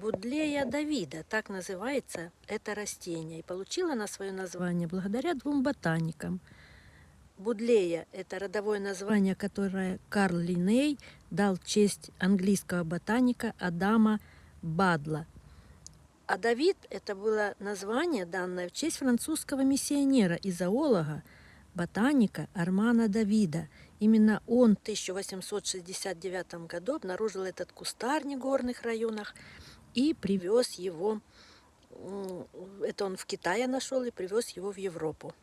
Будлея Давида, так называется это растение. И получило она свое название благодаря двум ботаникам. Будлея – это родовое название, которое Карл Линней дал в честь английского ботаника Адама Бадла. А Давид – это было название, данное в честь французского миссионера и зоолога, ботаника Армана Давида. Именно он в 1869 году обнаружил этот кустарник в горных районах и привез его, это он в Китае нашел и привез его в Европу.